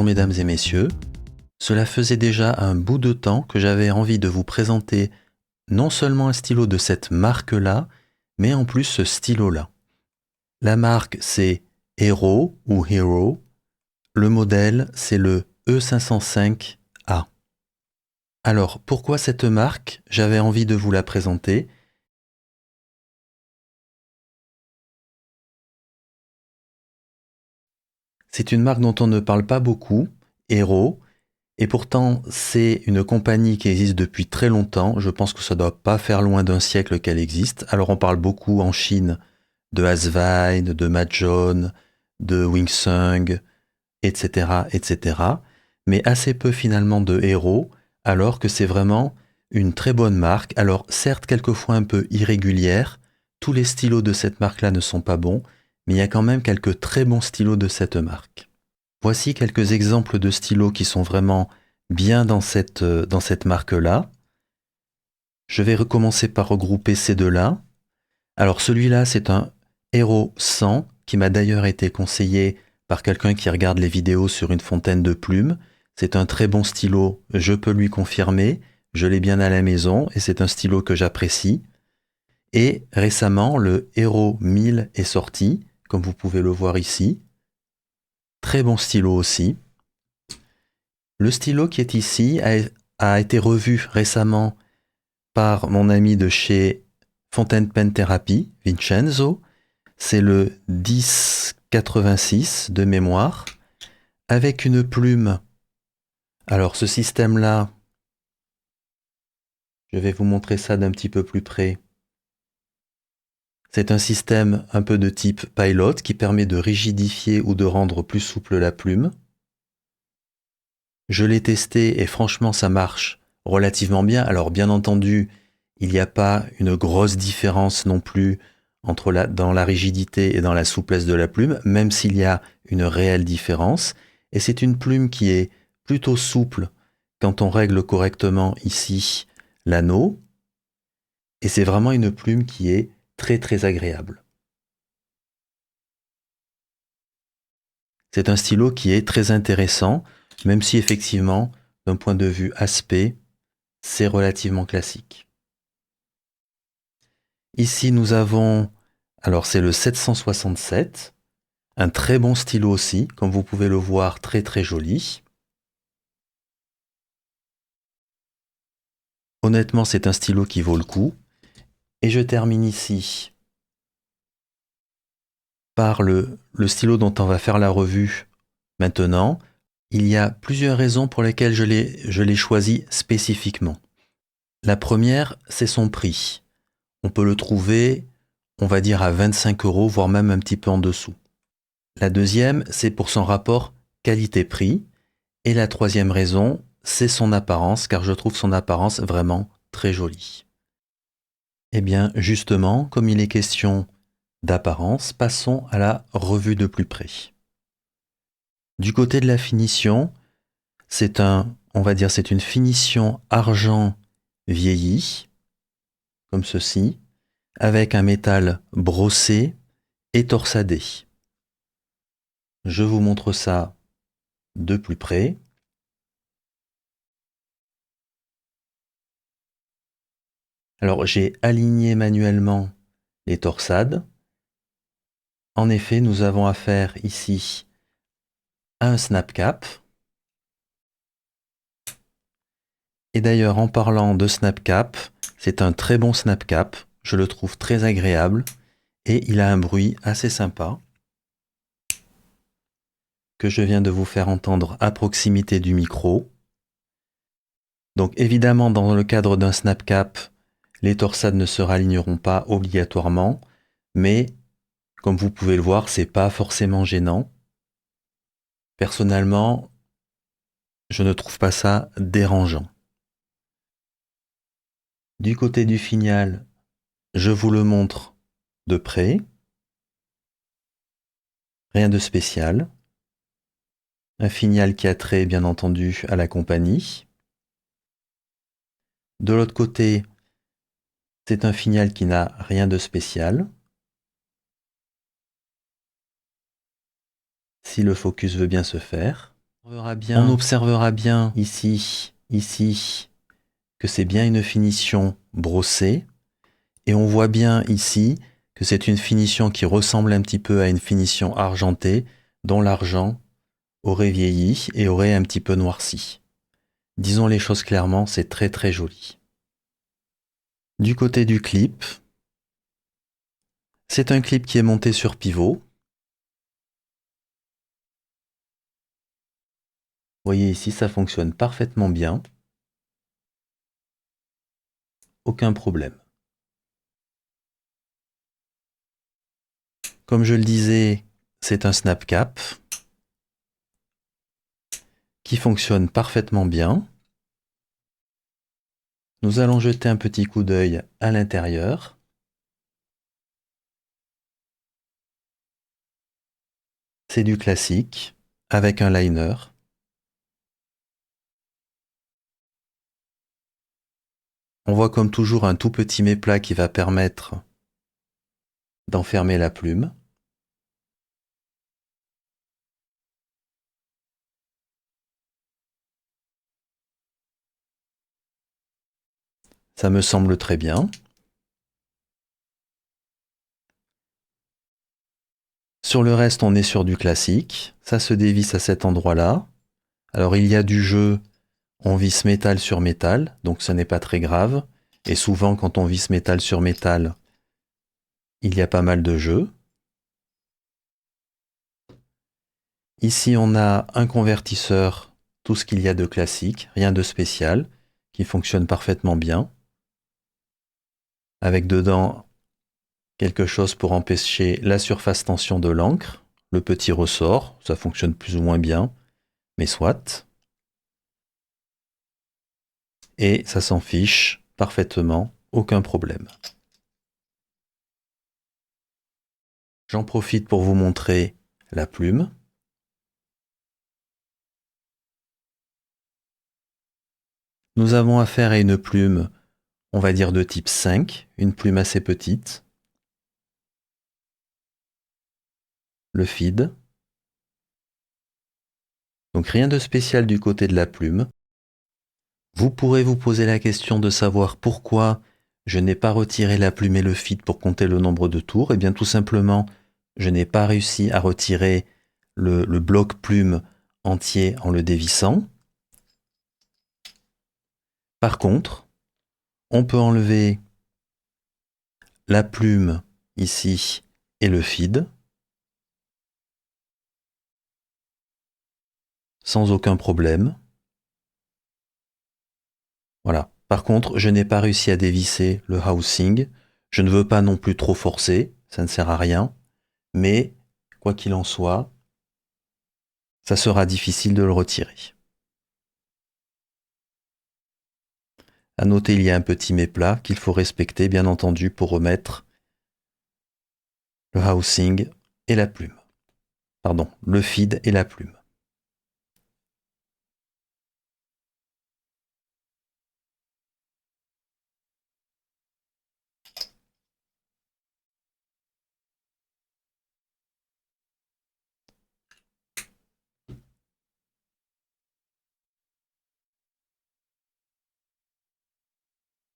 mesdames et messieurs. Cela faisait déjà un bout de temps que j'avais envie de vous présenter non seulement un stylo de cette marque-là, mais en plus ce stylo-là. La marque c'est Hero ou Hero. Le modèle c'est le E505A. Alors pourquoi cette marque? J'avais envie de vous la présenter. C'est une marque dont on ne parle pas beaucoup, Hero, et pourtant c'est une compagnie qui existe depuis très longtemps. Je pense que ça ne doit pas faire loin d'un siècle qu'elle existe. Alors on parle beaucoup en Chine de Asvine, de Majon, de Wingsung, etc., etc. Mais assez peu finalement de Hero, alors que c'est vraiment une très bonne marque. Alors certes quelquefois un peu irrégulière, tous les stylos de cette marque-là ne sont pas bons, mais il y a quand même quelques très bons stylos de cette marque. Voici quelques exemples de stylos qui sont vraiment bien dans cette marque-là. Je vais recommencer par regrouper ces deux-là. Alors celui-là, c'est un Hero 100 qui m'a d'ailleurs été conseillé par quelqu'un qui regarde les vidéos sur une fontaine de plumes. C'est un très bon stylo, je peux lui confirmer. Je l'ai bien à la maison et c'est un stylo que j'apprécie. Et récemment, le Hero 1000 est sorti, comme vous pouvez le voir ici. Très bon stylo aussi. Le stylo qui est ici a été revu récemment par mon ami de chez Fontaine Pen Therapy, Vincenzo. C'est le 1086 de mémoire, avec une plume. Alors ce système-là, je vais vous montrer ça d'un petit peu plus près. C'est un système un peu de type Pilot qui permet de rigidifier ou de rendre plus souple la plume. Je l'ai testé et franchement ça marche relativement bien. Alors bien entendu, il n'y a pas une grosse différence non plus dans la rigidité et dans la souplesse de la plume, même s'il y a une réelle différence. Et c'est une plume qui est plutôt souple quand on règle correctement ici l'anneau. Et c'est vraiment une plume qui est très très agréable. C'est un stylo qui est très intéressant, même si effectivement, d'un point de vue aspect, c'est relativement classique. Ici, nous avons, alors c'est le 767, un très bon stylo aussi, comme vous pouvez le voir, très très joli. Honnêtement, c'est un stylo qui vaut le coup. Et je termine ici par le stylo dont on va faire la revue maintenant. Il y a plusieurs raisons pour lesquelles je l'ai choisi spécifiquement. La première, c'est son prix. On peut le trouver, on va dire, à 25 €, voire même un petit peu en dessous. La deuxième, c'est pour son rapport qualité-prix. Et la troisième raison, c'est son apparence, car je trouve son apparence vraiment très jolie. Eh bien, justement, comme il est question d'apparence, passons à la revue de plus près. Du côté de la finition, on va dire, c'est une finition argent vieilli, comme ceci, avec un métal brossé et torsadé. Je vous montre ça de plus près. Alors j'ai aligné manuellement les torsades. En effet, nous avons affaire ici à un snap cap. Et d'ailleurs, en parlant de snap cap, c'est un très bon snap cap. Je le trouve très agréable et il a un bruit assez sympa que je viens de vous faire entendre à proximité du micro. Donc évidemment, dans le cadre d'un snap cap, les torsades ne se raligneront pas obligatoirement, mais comme vous pouvez le voir, c'est pas forcément gênant. Personnellement, je ne trouve pas ça dérangeant. Du côté du finial, je vous le montre de près. Rien de spécial. Un finial qui a trait, bien entendu, à la compagnie. De l'autre côté, c'est un finial qui n'a rien de spécial. Si le focus veut bien se faire. On observera bien ici, que c'est bien une finition brossée. Et on voit bien ici que c'est une finition qui ressemble un petit peu à une finition argentée, dont l'argent aurait vieilli et aurait un petit peu noirci. Disons les choses clairement, c'est très très joli. Du côté du clip, c'est un clip qui est monté sur pivot. Vous voyez ici, ça fonctionne parfaitement bien. Aucun problème. Comme je le disais, c'est un snap cap qui fonctionne parfaitement bien. Nous allons jeter un petit coup d'œil à l'intérieur. C'est du classique avec un liner. On voit comme toujours un tout petit méplat qui va permettre d'enfermer la plume. Ça me semble très bien. Sur le reste, on est sur du classique. Ça se dévisse à cet endroit-là. Alors il y a du jeu, on visse métal sur métal, donc ce n'est pas très grave. Et souvent, quand on visse métal sur métal, il y a pas mal de jeu. Ici, on a un convertisseur, tout ce qu'il y a de classique, rien de spécial, qui fonctionne parfaitement bien. Avec dedans quelque chose pour empêcher la surface tension de l'encre. Le petit ressort, ça fonctionne plus ou moins bien, mais soit. Et ça s'en fiche parfaitement, aucun problème. J'en profite pour vous montrer la plume. Nous avons affaire à une plume, on va dire de type 5, une plume assez petite. Le feed. Donc rien de spécial du côté de la plume. Vous pourrez vous poser la question de savoir pourquoi je n'ai pas retiré la plume et le feed pour compter le nombre de tours. Eh bien tout simplement, je n'ai pas réussi à retirer le bloc plume entier en le dévissant. Par contre, on peut enlever la plume ici et le feed sans aucun problème. Voilà. Par contre, je n'ai pas réussi à dévisser le housing. Je ne veux pas non plus trop forcer, ça ne sert à rien. Mais, quoi qu'il en soit, ça sera difficile de le retirer. À noter, il y a un petit méplat qu'il faut respecter, bien entendu, pour remettre le housing et la plume. Pardon, le feed et la plume.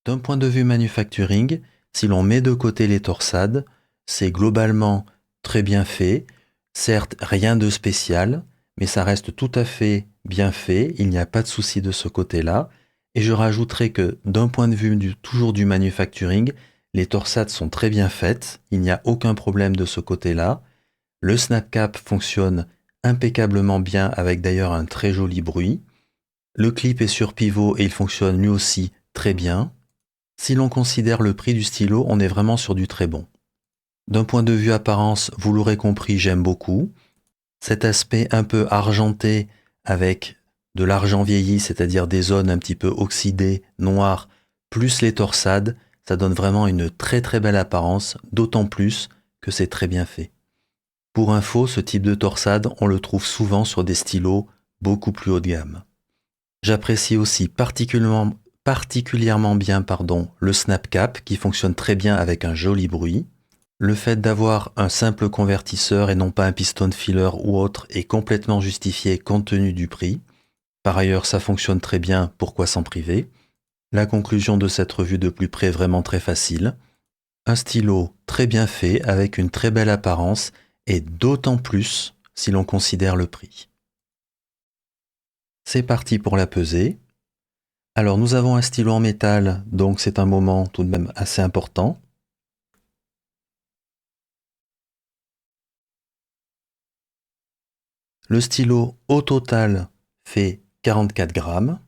D'un point de vue manufacturing, si l'on met de côté les torsades, c'est globalement très bien fait. Certes, rien de spécial, mais ça reste tout à fait bien fait. Il n'y a pas de souci de ce côté-là. Et je rajouterai que d'un point de vue toujours du manufacturing, les torsades sont très bien faites. Il n'y a aucun problème de ce côté-là. Le snap cap fonctionne impeccablement bien avec d'ailleurs un très joli bruit. Le clip est sur pivot et il fonctionne lui aussi très bien. Si l'on considère le prix du stylo, on est vraiment sur du très bon. D'un point de vue apparence, vous l'aurez compris, j'aime beaucoup. Cet aspect un peu argenté avec de l'argent vieilli, c'est-à-dire des zones un petit peu oxydées, noires, plus les torsades, ça donne vraiment une très très belle apparence, d'autant plus que c'est très bien fait. Pour info, ce type de torsade, on le trouve souvent sur des stylos beaucoup plus haut de gamme. J'apprécie aussi particulièrement bien le snap cap qui fonctionne très bien avec un joli bruit. Le fait d'avoir un simple convertisseur et non pas un piston filler ou autre est complètement justifié compte tenu du prix. Par ailleurs, ça fonctionne très bien, pourquoi s'en priver? La conclusion de cette revue de plus près est vraiment très facile. Un stylo très bien fait, avec une très belle apparence, et d'autant plus si l'on considère le prix. C'est parti pour la pesée. Alors nous avons un stylo en métal, donc c'est un moment tout de même assez important. Le stylo au total fait 44 grammes.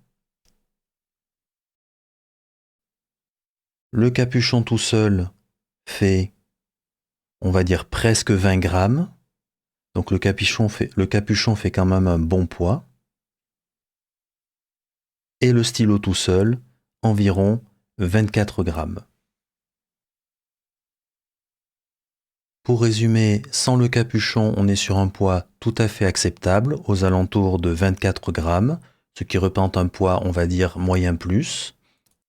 Le capuchon tout seul fait, on va dire, presque 20 grammes. Donc le capuchon fait quand même un bon poids. Et le stylo tout seul, environ 24 grammes. Pour résumer, sans le capuchon, on est sur un poids tout à fait acceptable, aux alentours de 24 grammes, ce qui représente un poids, on va dire, moyen plus.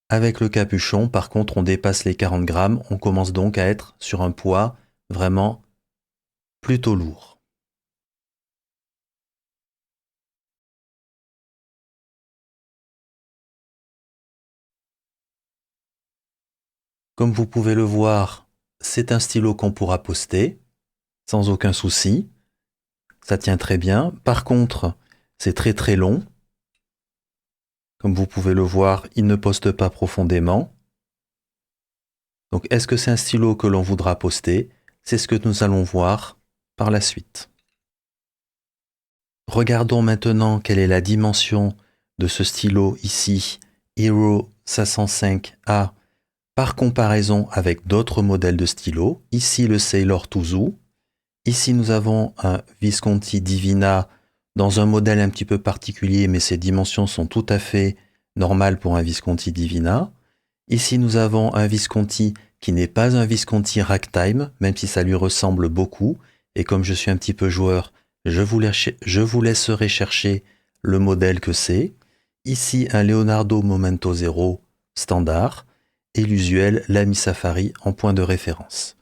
Avec le capuchon, par contre, on dépasse les 40 grammes, on commence donc à être sur un poids vraiment plutôt lourd. Comme vous pouvez le voir, c'est un stylo qu'on pourra poster, sans aucun souci. Ça tient très bien. Par contre, c'est très très long. Comme vous pouvez le voir, il ne poste pas profondément. Donc, est-ce que c'est un stylo que l'on voudra poster? C'est ce que nous allons voir par la suite. Regardons maintenant quelle est la dimension de ce stylo ici, Hero 505A, par comparaison avec d'autres modèles de stylos. Ici, le Sailor Tuzu. Ici, nous avons un Visconti Divina dans un modèle un petit peu particulier, mais ses dimensions sont tout à fait normales pour un Visconti Divina. Ici, nous avons un Visconti qui n'est pas un Visconti Ragtime, même si ça lui ressemble beaucoup. Et comme je suis un petit peu joueur, je vous laisserai chercher le modèle que c'est. Ici, un Leonardo Momento Zero standard et l'usuel Lamy Safari en point de référence.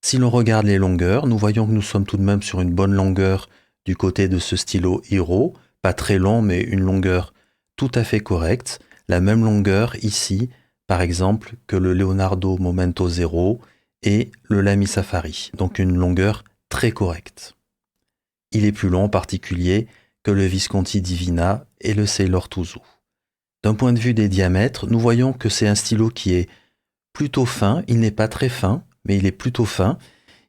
Si l'on regarde les longueurs, nous voyons que nous sommes tout de même sur une bonne longueur du côté de ce stylo Hero, pas très long, mais une longueur tout à fait correcte. La même longueur ici, par exemple, que le Leonardo Momento Zero et le Lamy Safari, donc une longueur très correcte. Il est plus long en particulier que le Visconti Divina et le Sailor Tuzu. D'un point de vue des diamètres, nous voyons que c'est un stylo qui est plutôt fin, il n'est pas très fin, mais il est plutôt fin.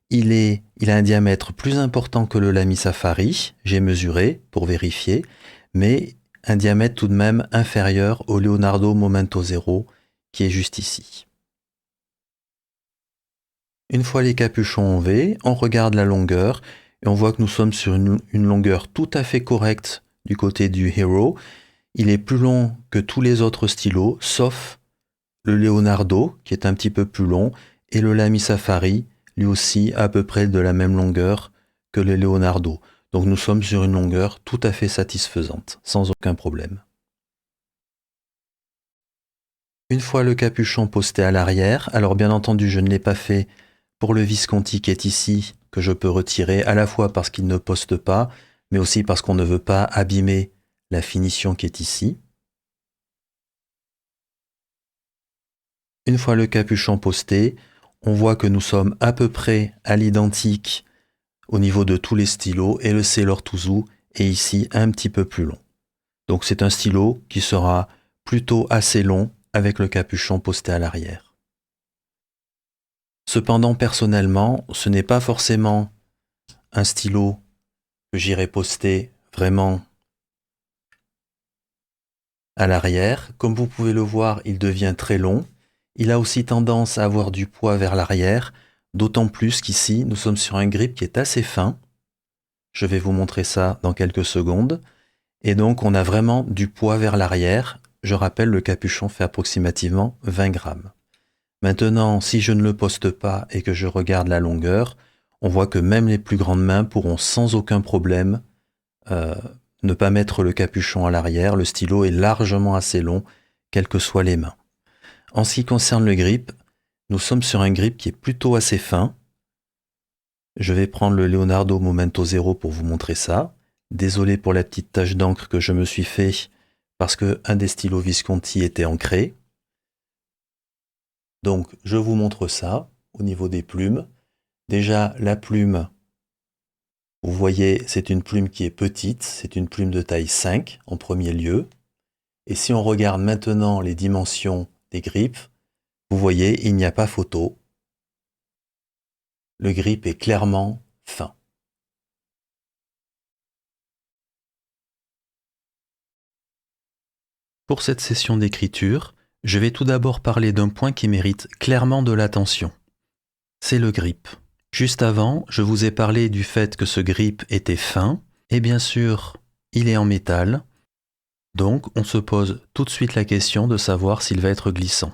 Il a un diamètre plus important que le Lamy Safari, j'ai mesuré pour vérifier, mais un diamètre tout de même inférieur au Leonardo Momento Zero qui est juste ici. Une fois les capuchons enlevés, on regarde la longueur et on voit que nous sommes sur une longueur tout à fait correcte du côté du Hero. Il est plus long que tous les autres stylos, sauf le Leonardo qui est un petit peu plus long et le Lamy Safari, lui aussi à peu près de la même longueur que le Leonardo. Donc nous sommes sur une longueur tout à fait satisfaisante, sans aucun problème. Une fois le capuchon posté à l'arrière, alors bien entendu je ne l'ai pas fait pour le Visconti qui est ici, que je peux retirer à la fois parce qu'il ne poste pas, mais aussi parce qu'on ne veut pas abîmer la finition qui est ici. Une fois le capuchon posté, on voit que nous sommes à peu près à l'identique au niveau de tous les stylos et le Sailor Tuzu est ici un petit peu plus long. Donc c'est un stylo qui sera plutôt assez long avec le capuchon posté à l'arrière. Cependant, personnellement, ce n'est pas forcément un stylo que j'irai poster vraiment à l'arrière. Comme vous pouvez le voir, il devient très long. Il a aussi tendance à avoir du poids vers l'arrière, d'autant plus qu'ici, nous sommes sur un grip qui est assez fin. Je vais vous montrer ça dans quelques secondes. Et donc, on a vraiment du poids vers l'arrière. Je rappelle, le capuchon fait approximativement 20 grammes. Maintenant, si je ne le poste pas et que je regarde la longueur, on voit que même les plus grandes mains pourront sans aucun problème ne pas mettre le capuchon à l'arrière. Le stylo est largement assez long, quelles que soient les mains. En ce qui concerne le grip, nous sommes sur un grip qui est plutôt assez fin. Je vais prendre le Leonardo Momento Zero pour vous montrer ça. Désolé pour la petite tache d'encre que je me suis fait parce que un des stylos Visconti était ancré. Donc je vous montre ça au niveau des plumes. Déjà la plume, vous voyez, c'est une plume qui est petite, c'est une plume de taille 5 en premier lieu. Et si on regarde maintenant les dimensions des grippes, vous voyez, il n'y a pas photo. Le grip est clairement fin. Pour cette session d'écriture, je vais tout d'abord parler d'un point qui mérite clairement de l'attention. C'est le grip. Juste avant, je vous ai parlé du fait que ce grip était fin, et bien sûr, il est en métal, donc on se pose tout de suite la question de savoir s'il va être glissant.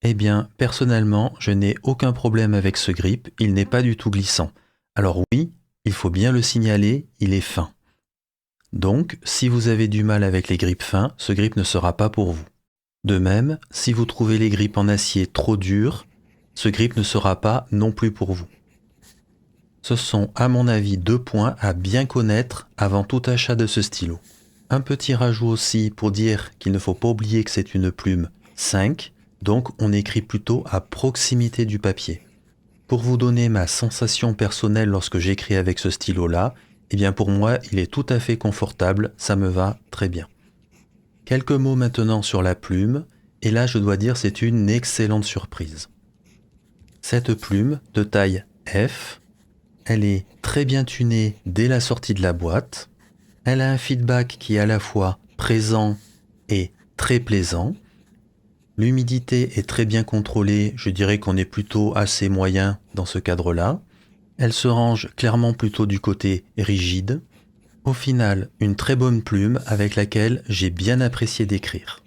Eh bien, personnellement, je n'ai aucun problème avec ce grip, il n'est pas du tout glissant. Alors oui, il faut bien le signaler, il est fin. Donc, si vous avez du mal avec les grips fins, ce grip ne sera pas pour vous. De même, si vous trouvez les grips en acier trop durs, ce grip ne sera pas non plus pour vous. Ce sont, à mon avis, 2 points à bien connaître avant tout achat de ce stylo. Un petit rajout aussi pour dire qu'il ne faut pas oublier que c'est une plume 5, donc on écrit plutôt à proximité du papier. Pour vous donner ma sensation personnelle lorsque j'écris avec ce stylo-là, eh bien pour moi, il est tout à fait confortable, ça me va très bien. Quelques mots maintenant sur la plume, et là je dois dire c'est une excellente surprise. Cette plume de taille F, elle est très bien tunée dès la sortie de la boîte, elle a un feedback qui est à la fois présent et très plaisant. L'humidité est très bien contrôlée, je dirais qu'on est plutôt assez moyen dans ce cadre-là. Elle se range clairement plutôt du côté rigide. Au final, une très bonne plume avec laquelle j'ai bien apprécié d'écrire.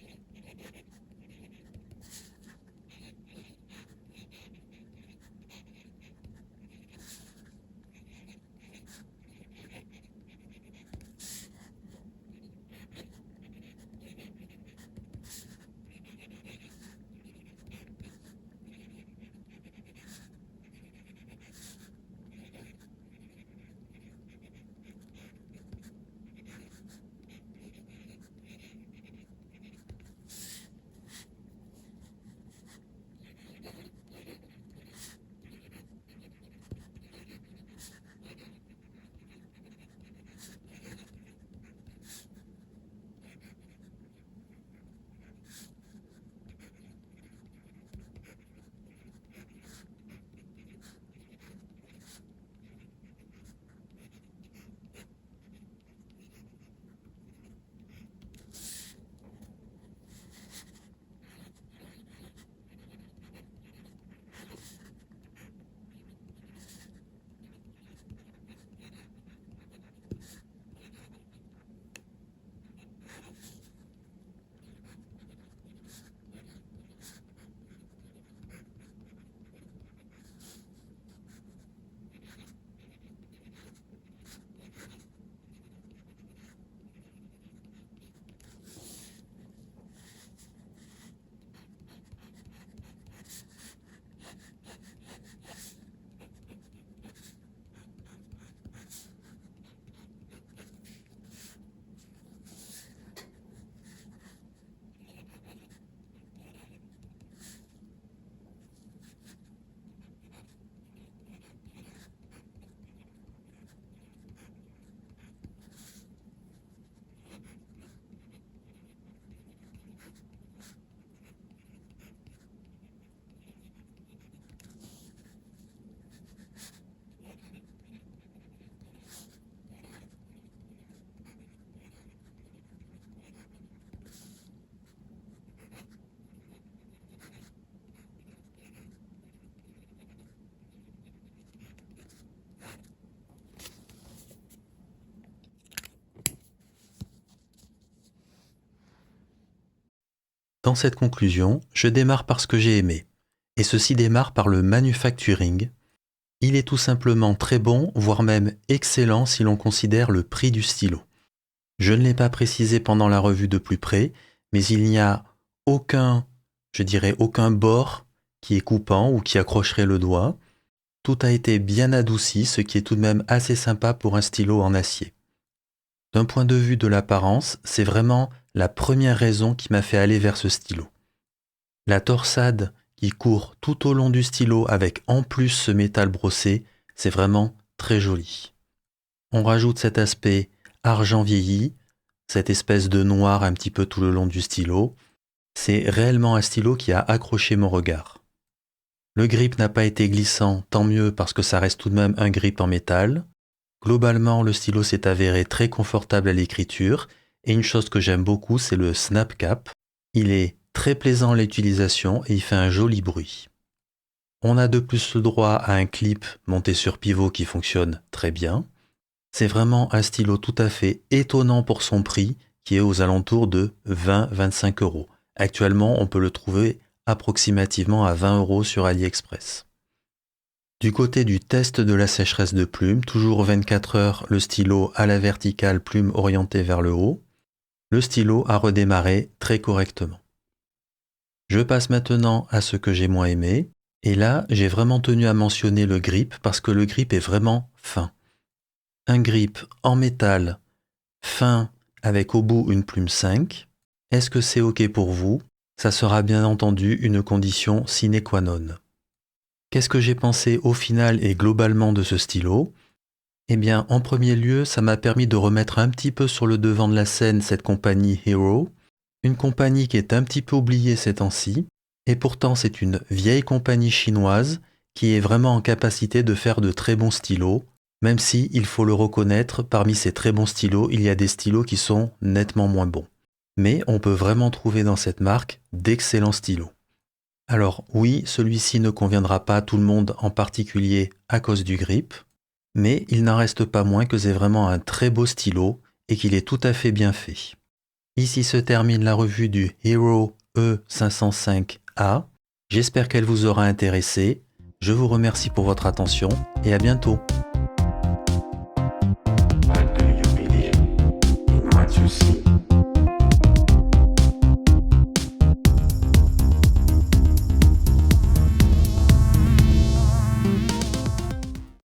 Dans cette conclusion, je démarre par ce que j'ai aimé. Et ceci démarre par le manufacturing. Il est tout simplement très bon, voire même excellent si l'on considère le prix du stylo. Je ne l'ai pas précisé pendant la revue de plus près, mais il n'y a aucun bord qui est coupant ou qui accrocherait le doigt. Tout a été bien adouci, ce qui est tout de même assez sympa pour un stylo en acier. D'un point de vue de l'apparence, c'est vraiment la première raison qui m'a fait aller vers ce stylo. La torsade qui court tout au long du stylo avec en plus ce métal brossé, c'est vraiment très joli. On rajoute cet aspect argent vieilli, cette espèce de noir un petit peu tout le long du stylo. C'est réellement un stylo qui a accroché mon regard. Le grip n'a pas été glissant, tant mieux parce que ça reste tout de même un grip en métal. Globalement, le stylo s'est avéré très confortable à l'écriture et une chose que j'aime beaucoup, c'est le snap cap. Il est très plaisant à l'utilisation et il fait un joli bruit. On a de plus le droit à un clip monté sur pivot qui fonctionne très bien. C'est vraiment un stylo tout à fait étonnant pour son prix qui est aux alentours de 20-25 €. Actuellement, on peut le trouver approximativement à 20 € sur AliExpress. Du côté du test de la sécheresse de plume, toujours 24 heures, le stylo à la verticale, plume orientée vers le haut. Le stylo a redémarré très correctement. Je passe maintenant à ce que j'ai moins aimé. Et là, j'ai vraiment tenu à mentionner le grip parce que le grip est vraiment fin. Un grip en métal, fin, avec au bout une plume 5. Est-ce que c'est OK pour vous? Ça sera bien entendu une condition sine qua non. Qu'est-ce que j'ai pensé au final et globalement de ce stylo? Eh bien, en premier lieu, ça m'a permis de remettre un petit peu sur le devant de la scène cette compagnie Hero, une compagnie qui est un petit peu oubliée ces temps-ci, et pourtant c'est une vieille compagnie chinoise qui est vraiment en capacité de faire de très bons stylos, même si, il faut le reconnaître, parmi ces très bons stylos, il y a des stylos qui sont nettement moins bons. Mais on peut vraiment trouver dans cette marque d'excellents stylos. Alors oui, celui-ci ne conviendra pas à tout le monde, en particulier à cause du grip, mais il n'en reste pas moins que c'est vraiment un très beau stylo et qu'il est tout à fait bien fait. Ici se termine la revue du Hero E505A. J'espère qu'elle vous aura intéressé. Je vous remercie pour votre attention et à bientôt.